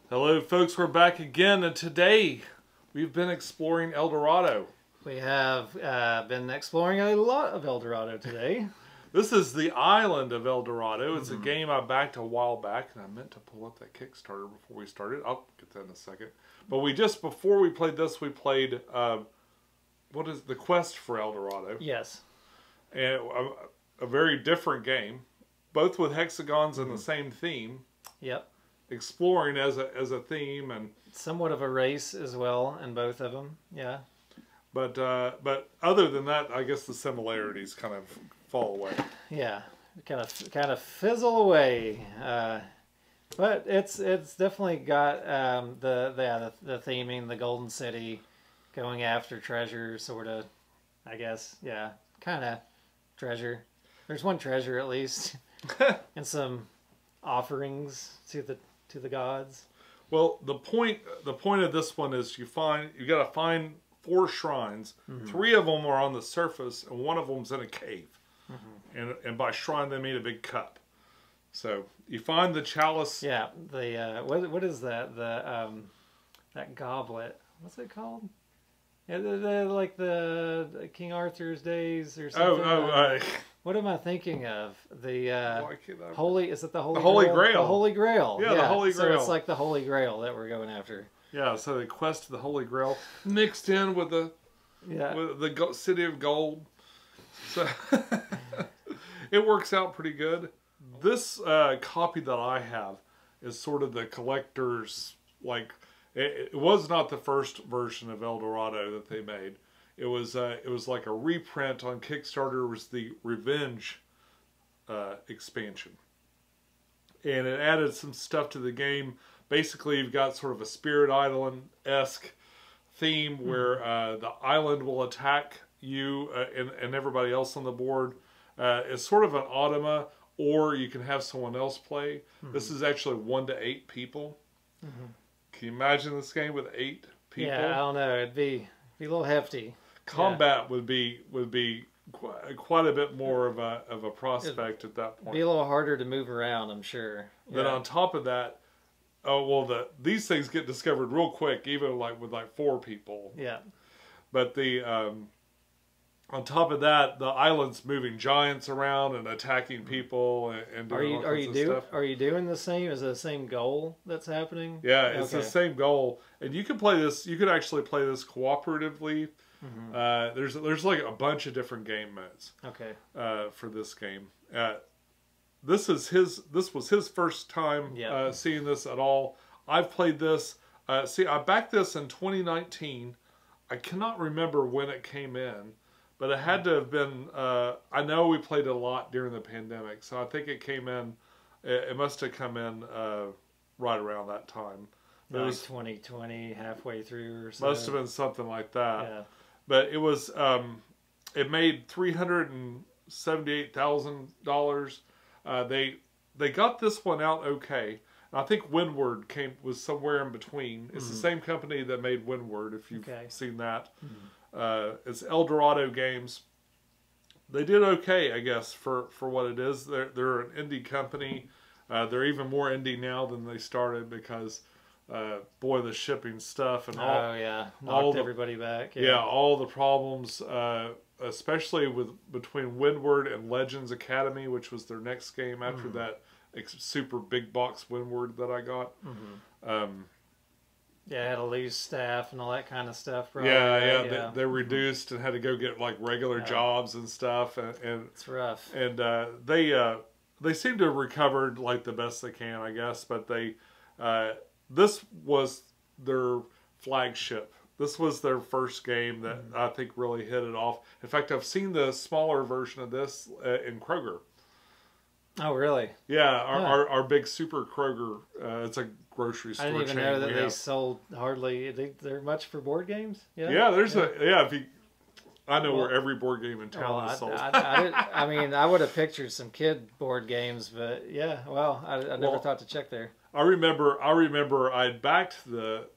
Hello folks, we're back again, and today we've been exploring El Dorado. We have been exploring a lot of El Dorado today. This is the Island of El Dorado. It's a game I backed a while back, and I meant to pull up that Kickstarter before we started. I'll get that in a second. But before we played this, we played, what is the Quest for El Dorado? Yes. And a very different game, both with hexagons and the same theme. Yep. Exploring as a theme, and somewhat of a race as well in both of them. Yeah. But other than that, I guess the similarities kind of fall away. Yeah, kind of fizzle away. But it's definitely got the theming, the Golden City, going after treasure, sort of. I guess, yeah, kind of treasure. There's one treasure at least, and some offerings to the gods. Well, the point of this one is you got to find 4 shrines. 3 of them are on the surface, and 1 of them's in a cave. And by shrine they mean a big cup. So you find the chalice. Yeah, the what is that? That goblet. What's it called? Yeah, like the King Arthur's days or something. What am I thinking of? The holy, is it the Holy Grail? Holy Grail. The Holy Grail. Yeah, the Holy Grail. So it's like the Holy Grail that we're going after. Yeah, so the quest to the Holy Grail mixed in with the City of Gold. So it works out pretty good. This copy that I have is sort of the collector's, like, it was not the first version of El Dorado that they made. It was like a reprint on Kickstarter. It was the Revenge expansion, and it added some stuff to the game. Basically, you've got sort of a Spirit Island-esque theme where the island will attack you and everybody else on the board. It's sort of an automa, or you can have someone else play. This is actually 1 to 8 people. Can you imagine this game with 8 people? Yeah, I don't know. It'd be a little hefty. Combat would be quite a bit more of a prospect at that point. Be a little harder to move around, I'm sure. Then on top of that, these things get discovered real quick, even with 4 people. Yeah. But on top of that, the island's moving giants around and attacking people and doing all kinds of stuff. Are you doing the same? Is it the same goal that's happening? Yeah, it's the same goal, and you can play this. You could actually play this cooperatively. There's like a bunch of different game modes. Okay. For this game, this was his first time seeing this at all. I've played this. I backed this in 2019. I cannot remember when it came in, but it had to have been. I know we played it a lot during the pandemic, so I think it came in. It must have come in right around that time. It was 2020, halfway through or so. Must have been something like that. Yeah. But it was, it made $378,000. They got this one out okay. And I think Windward was somewhere in between. It's the same company that made Windward, if you've seen that. It's El Dorado Games. They did okay, I guess, for what it is. They're an indie company. They're even more indie now than they started because... boy, the shipping stuff and knocked everybody back. Yeah, all the problems, especially between Windward and Legends Academy, which was their next game after that super big box Windward that I got. Had to lose staff and all that kind of stuff. Probably. They reduced and had to go get like regular jobs and stuff, and it's rough. And they seem to have recovered like the best they can, I guess, but this was their flagship. This was their first game that I think really hit it off. In fact, I've seen the smaller version of this in Kroger. Oh, really? Yeah, our big super Kroger. It's a grocery store chain. I didn't even know that they sold hardly. They're much for board games. Yeah. Yeah, I know where every board game in town is sold. I mean, I would have pictured some kid board games, but yeah. Well, I never thought to check there. I remember I'd backed the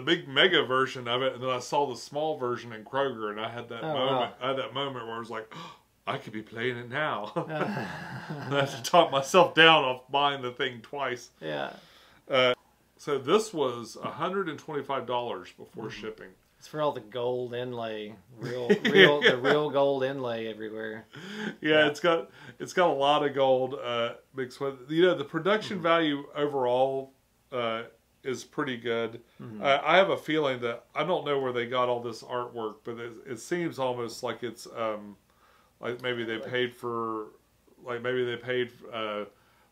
big mega version of it, and then I saw the small version in Kroger, and I had that moment. Wow. I had that moment where I was like, oh, I could be playing it now. And I had to talk myself down off buying the thing twice. Yeah. So this was $125 before shipping. It's for all the gold inlay, the real gold inlay everywhere. Yeah, it's got a lot of gold mixed with. The production value overall is pretty good. I have a feeling that I don't know where they got all this artwork, but it seems almost like it's like maybe they paid for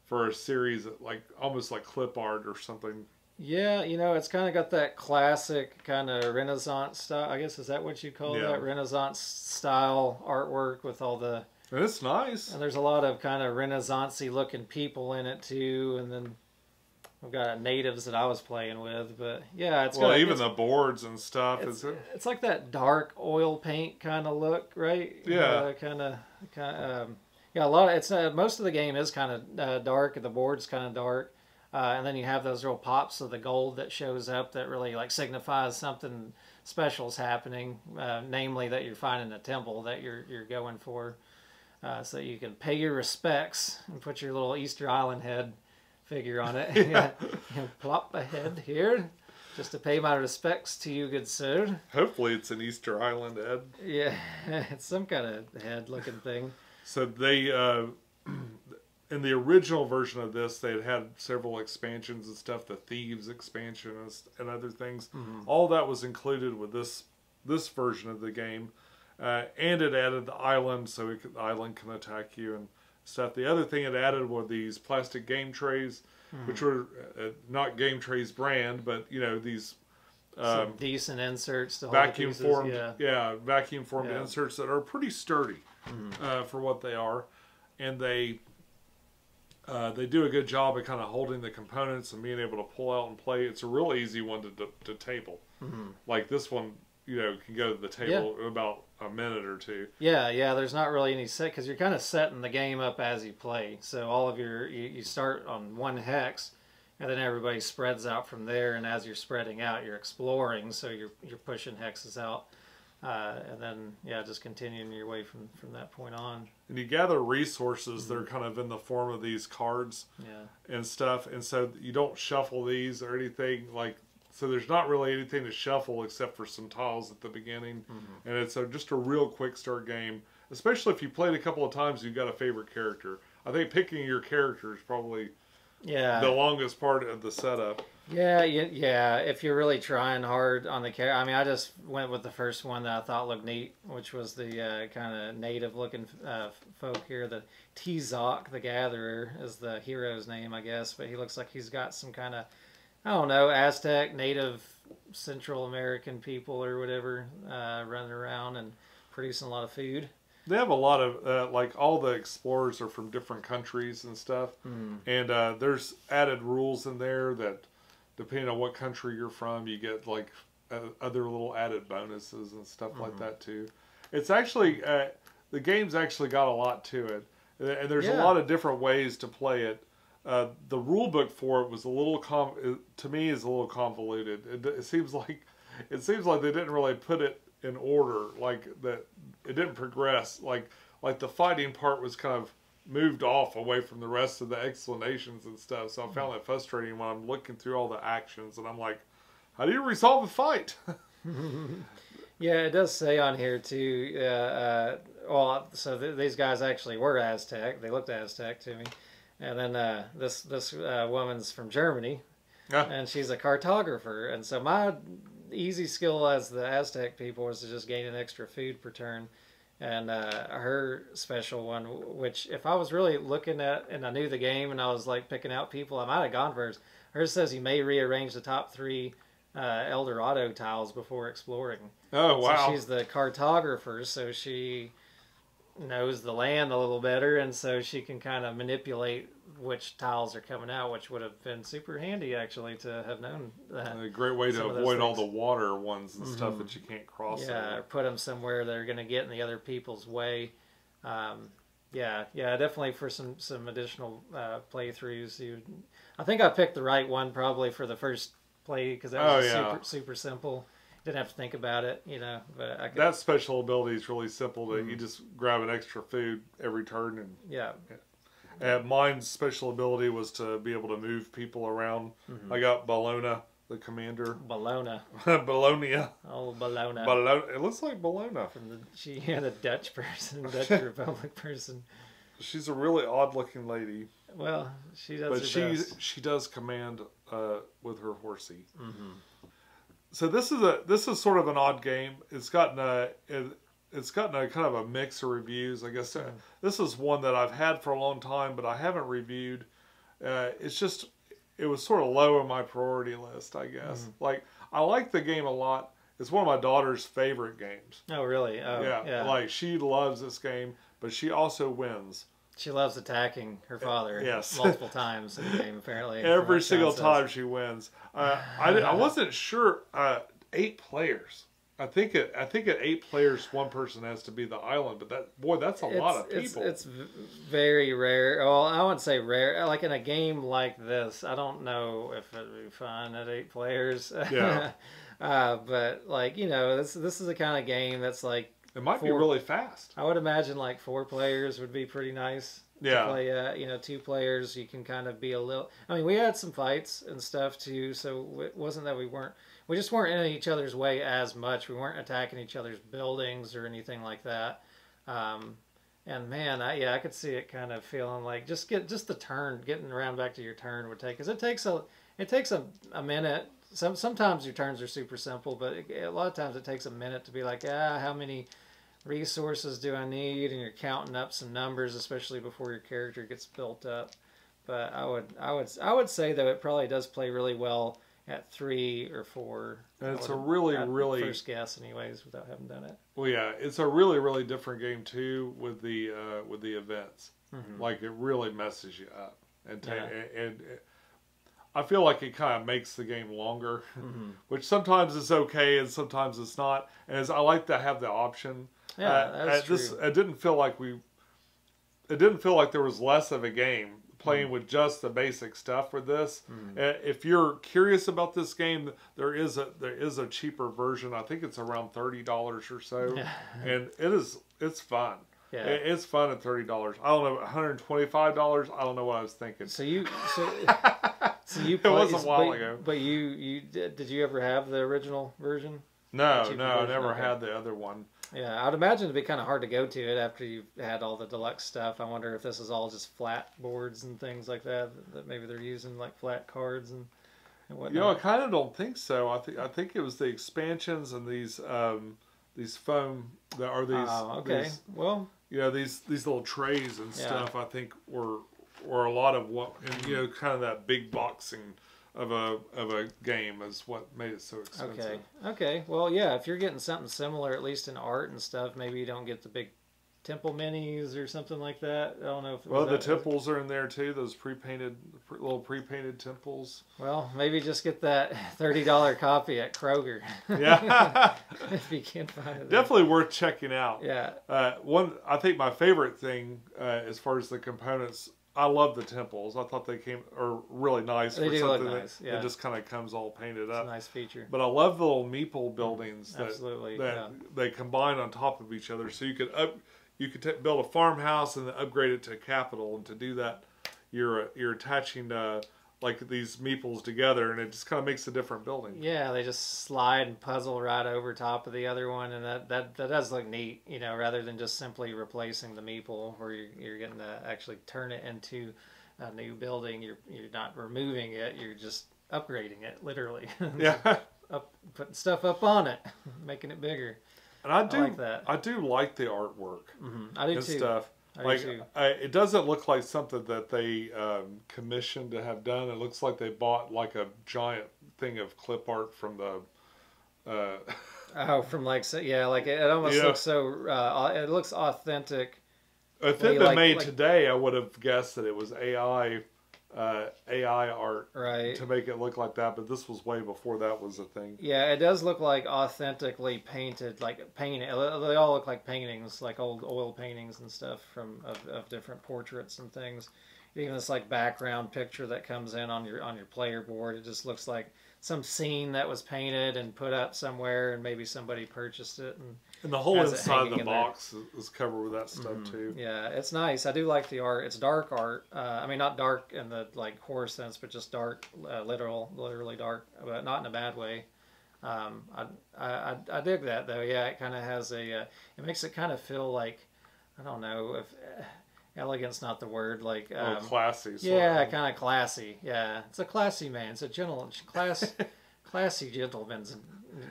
for a series like almost like clip art or something. Yeah, it's kind of got that classic kind of Renaissance style. I guess, is that what you call that? Renaissance style artwork with all the... It's nice. And there's a lot of kind of Renaissance-y looking people in it too. And then we've got natives that I was playing with. But yeah, even the boards and stuff. It's like that dark oil paint kind of look, right? Yeah. Yeah, a lot of, it's most of the game is kind of dark, and the board's kind of dark. And then you have those real pops of the gold that shows up that really like signifies something special is happening, namely that you're finding a temple that you're going for, so you can pay your respects and put your little Easter Island head figure on it. Yeah. Plop a head here just to pay my respects to you, good sir. Hopefully it's an Easter Island head. Yeah, it's some kind of head looking thing. So they... in the original version of this, they had several expansions and stuff, the Thieves expansion and other things. All that was included with this version of the game. And it added the island, so the island can attack you and stuff. The other thing it added were these plastic game trays, which were not Game Trays brand, but, these... some decent inserts to vacuum formed, vacuum formed Yeah. inserts that are pretty sturdy for what they are. And they do a good job of kind of holding the components and being able to pull out and play. It's a real easy one to table. Like this one, can go to the table in about a minute or two. Yeah. There's not really any set because you're kind of setting the game up as you play. So all of you start on one hex, and then everybody spreads out from there. And as you're spreading out, you're exploring. So you're pushing hexes out. And then, just continuing your way from that point on. And you gather resources that are kind of in the form of these cards and stuff. And so you don't shuffle these or anything. So there's not really anything to shuffle except for some tiles at the beginning. And it's just a real quick start game. Especially if you played a couple of times and you've got a favorite character. I think picking your character is probably the longest part of the setup. Yeah. If you're really trying hard on the character, I mean, I just went with the first one that I thought looked neat, which was the kind of native-looking folk here. The Tzok, the Gatherer, is the hero's name, I guess. But he looks like he's got some kind of, I don't know, Aztec, Native, Central American people or whatever running around and producing a lot of food. They have a lot of, all the explorers are from different countries and stuff. And there's added rules in there that, depending on what country you're from, you get other little added bonuses and stuff like that too. It's actually the game's actually got a lot to it, and there's a lot of different ways to play it. The rule book for it was a little to me is a little convoluted. It seems like they didn't really put it in order, that it didn't progress. Like the fighting part was kind of moved off away from the rest of the explanations and stuff. So I found that frustrating when I'm looking through all the actions and I'm like, how do you resolve a fight? Yeah, it does say on here too. These guys actually were Aztec. They looked Aztec to me. And then this woman's from Germany, and she's a cartographer. And so my easy skill as the Aztec people was to just gain an extra food per turn. And her special one, which if I was really looking at and I knew the game and I was picking out people, I might have gone for hers. Hers says you may rearrange the top 3 El Dorado tiles before exploring. Oh, wow. So she's the cartographer, so she knows the land a little better, and so she can kind of manipulate which tiles are coming out, which would have been super handy actually to have known that. A great way to avoid all the water ones and stuff that you can't cross. Yeah, or put them somewhere they're going to get in the other people's way. Definitely for some additional playthroughs. I think I picked the right one probably for the first play because that was super simple. Didn't have to think about it, But that special ability is really simple. That you just grab an extra food every turn and Mine's special ability was to be able to move people around. I got Bologna, the commander. Bologna. Bologna. Oh, Bologna. Bologna. It looks like Bologna. She had a Dutch person, Dutch Republic person. She's a really odd-looking lady. Well, she does. But she does command with her horsey. So this is sort of an odd game. It's gotten a kind of a mix of reviews. I guess this is one that I've had for a long time, but I haven't reviewed. It was sort of low on my priority list, I guess. Like, I like the game a lot. It's one of my daughter's favorite games. Oh, really? Oh, yeah. Like, she loves this game, but she also wins. She loves attacking her father multiple times in the game, apparently. Every single time she wins. I wasn't sure. 8 players. I think at 8 players, one person has to be the island. But that's a lot of people. It's very rare. Well, I wouldn't say rare. Like in a game like this, I don't know if it'd be fun at 8 players. Yeah. But like this is the kind of game that's like. It might be really fast. I would imagine like 4 players would be pretty nice. Yeah. To play, 2 players, you can kind of be a little. I mean, we had some fights and stuff too, so it wasn't that we just weren't in each other's way as much. We weren't attacking each other's buildings or anything like that. And man, I could see it kind of feeling like just the turn, getting around back to your turn would take, because it takes a minute. Sometimes your turns are super simple, but a lot of times it takes a minute to be like, how many resources do I need? And you're counting up some numbers, especially before your character gets built up. But I would say though it probably does play really well at 3 or 4. And it's a really first guess, anyways, without having done it. Well, yeah, it's a really different game too with the events. Like, it really messes you up, and I feel like it kind of makes the game longer, which sometimes is okay and sometimes it's not. And I like to have the option. Yeah, that's true. It didn't feel like there was less of a game playing with just the basic stuff with this. If you're curious about this game, there is a cheaper version. I think it's around $30 or so, and it's fun. Yeah. It's fun at $30. I don't know, $125. I don't know what I was thinking. So you it was a while ago. But did you ever have the original version? No, I never had the other one. Yeah, I'd imagine it'd be kind of hard to go to it after you've had all the deluxe stuff. I wonder if this is all just flat boards and things like that maybe they're using, like flat cards and whatnot. I kind of don't think so. I think it was the expansions and these foam that are these. Oh, okay. These little trays and stuff. I think were a lot of what, and kind of that big boxing of a game is what made it so expensive. Okay. Well, yeah, if you're getting something similar, at least in art and stuff, maybe you don't get the big temple minis or something like that. I don't know if the temples are in there too. Those little pre-painted temples. Well, maybe just get that $30 copy at Kroger. Yeah, if you can't find it. Definitely worth checking out. Yeah. I think my favorite thing as far as the components. I love the temples. I thought they are really nice. They do look nice. It just kind of comes all painted up. It's a nice feature. But I love the little meeple buildings Absolutely, that they combine on top of each other. So you could build a farmhouse and then upgrade it to a capital. And to do that, you're attaching like these meeples together, and it just kind of makes a different building. Yeah, they just slide and puzzle right over top of the other one, and that does look neat, rather than just simply replacing the meeple, where you're getting to actually turn it into a new building. You're not removing it, you're just upgrading it, literally. Yeah. Putting stuff up on it, making it bigger. And I like that. I do like the artwork. I do and too. Stuff. It doesn't look like something that they commissioned to have done. It looks like they bought like a giant thing of clip art from the. From like it almost looks so. It looks authentic. If it had been made today, I would have guessed that it was AI art, right, to make it look like that. But this was way before that was a thing. Yeah, it does look like authentically painted, like painted. They all look like paintings, like old oil paintings and stuff of different portraits and things. even this like background picture that comes in on your player board. It just looks like some scene that was painted and put up somewhere, and maybe somebody purchased it. And the whole inside of the box is covered with that stuff too. Yeah, it's nice. I do like the art. It's dark art. I mean, not dark in the like horror sense, but just dark, literally dark, but not in a bad way. I dig that though. Yeah, it kind of has a. It makes it kind of feel like, I don't know if elegant's not the word. Like classy. Yeah, kind of classy. Yeah, it's a classy man. It's a classy gentleman.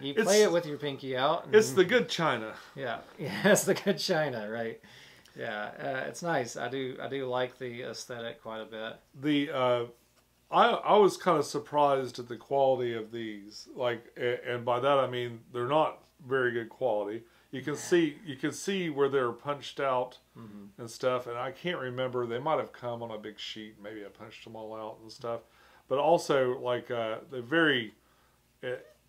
You play it with your pinky out. And, it's the good china. Yeah, it's the good china, right? Yeah, it's nice. I do like the aesthetic quite a bit. I was kind of surprised at the quality of these. Like, and by that I mean they're not very good quality. You can see where they're punched out and stuff. And I can't remember. They might have come on a big sheet. Maybe I punched them all out and stuff. But also, like,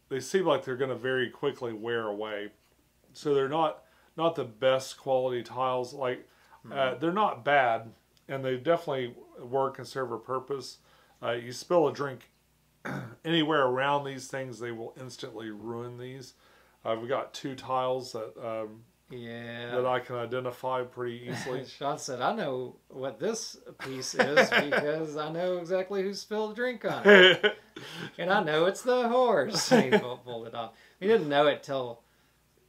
they seem like they're going to very quickly wear away. So they're not the best quality tiles. Like, they're not bad, and they definitely work and serve a purpose. You spill a drink anywhere around these things, they will instantly ruin these. We've got 2 tiles that that I can identify pretty easily. Sean said, "I know what this piece is because I know exactly who spilled a drink on it, and I know it's the horse." He pulled it off. He didn't know it till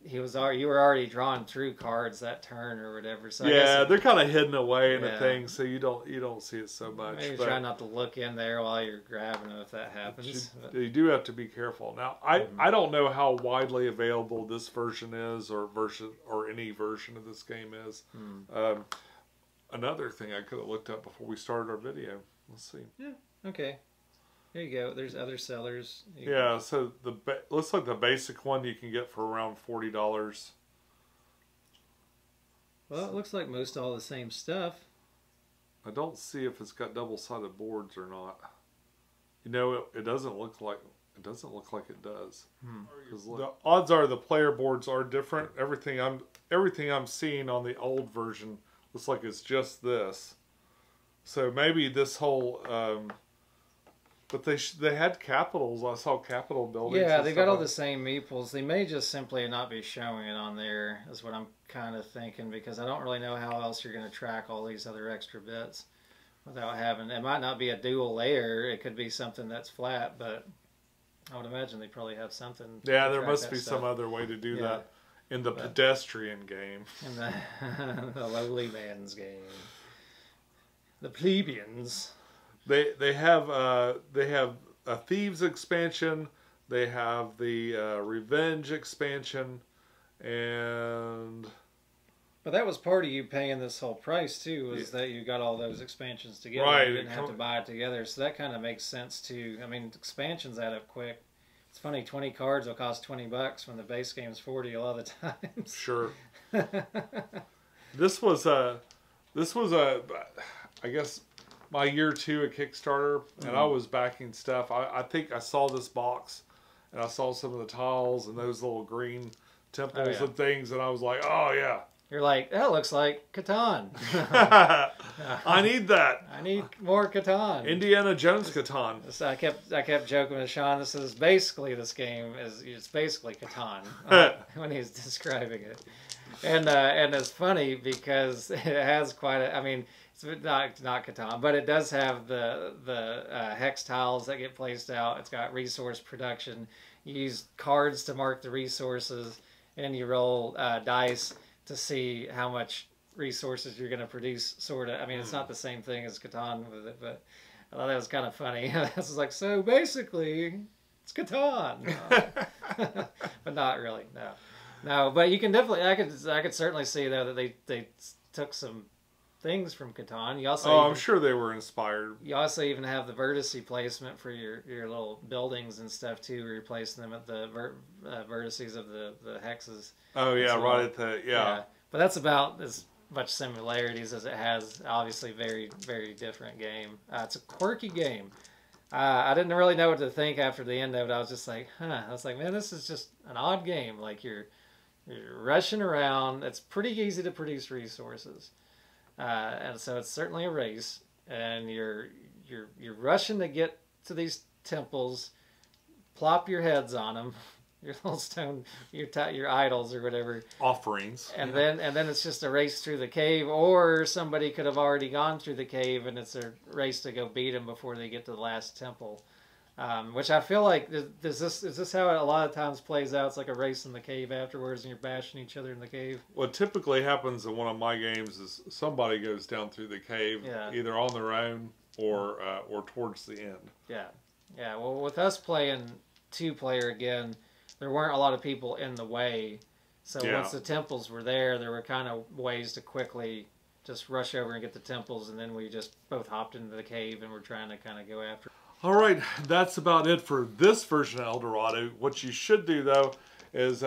you were already drawing through cards that turn or whatever. So yeah, they're kind of hidden away in the thing, so you don't see it so much. Maybe try not to look in there while you're grabbing them if that happens. You do have to be careful. Now, I don't know how widely available this version is, or any version of this game is. Another thing I could have looked up before we started our video. Let's see. Yeah. Okay. There you go. There's other sellers. Yeah, so looks like the basic one you can get for around $40. Well, it looks like most all the same stuff. I don't see if it's got double-sided boards or not. You know, it doesn't look like it does. The odds are the player boards are different. Everything I'm seeing on the old version looks like it's just this. So maybe this whole. But they had capitals. I saw capital buildings. Yeah, they got all the same meeples. They may just simply not be showing it on there, is what I'm kind of thinking, because I don't really know how else you're going to track all these other extra bits without having. It might not be a dual layer. It could be something that's flat, but I would imagine they probably have something. Yeah, there must be some other way to do that in the pedestrian game. In the lowly man's game. The plebeians. They have a Thieves expansion. They have the Revenge expansion, and. But that was part of you paying this whole price too, was that you got all those expansions together. Right. You didn't have to buy it together, so that kind of makes sense too. I mean, expansions add up quick. It's funny, 20 cards will cost $20 when the base game's 40 a lot of the times. Sure. This was I guess, my year 2 at Kickstarter, and I was backing stuff. I think I saw this box, and I saw some of the tiles and those little green temples and things, and I was like, oh yeah. You're like, that looks like Catan. I need that. I need more Catan. Indiana Jones Catan. So I kept joking with Sean. This is basically it's basically Catan when he's describing it, and it's funny because it has quite a. I mean, it's not Catan, but it does have the hex tiles that get placed out. It's got resource production. You use cards to mark the resources, and you roll dice to see how much resources you're going to produce, sort of. I mean, it's not the same thing as Catan with it, but I thought that was kind of funny. I was like, so basically, it's Catan. But not really, no. No, but you can definitely, I could certainly see, though, that they took some things from Catan. You also I'm sure they were inspired. You also even have the vertice placement for your little buildings and stuff, too, where you're placing them at the vertices of the hexes. Oh, yeah, right at the, yeah. But that's about as much similarities as it has. Obviously, very, very different game. It's a quirky game. I didn't really know what to think after the end of it. I was just like, I was like, man, this is just an odd game. Like, you're rushing around. It's pretty easy to produce resources. And so it's certainly a race. and you're rushing to get to these temples, plop your heads on them, your little stone, your idols or whatever offerings, and then it's just a race through the cave, or somebody could have already gone through the cave and it's a race to go beat them before they get to the last temple. Which I feel like is this how it a lot of times plays out? It's like a race in the cave afterwards, and you're bashing each other in the cave. What typically happens in one of my games is somebody goes down through the cave, either on their own or towards the end. Yeah. Well, with us playing 2-player again, there weren't a lot of people in the way, so once the temples were there were kind of ways to quickly just rush over and get the temples, and then we just both hopped into the cave and we're trying to kind of go after. All right, that's about it for this version of El Dorado. What you should do though is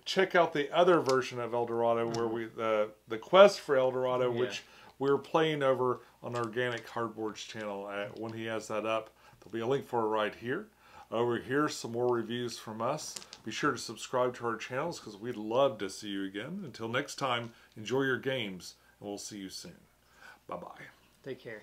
check out the other version of El Dorado, where the quest for El Dorado, which we're playing over on Organic Cardboard's channel. When he has that up, there'll be a link for it right here. Over here, some more reviews from us. Be sure to subscribe to our channels because we'd love to see you again. Until next time, enjoy your games, and we'll see you soon. Bye-bye. Take care.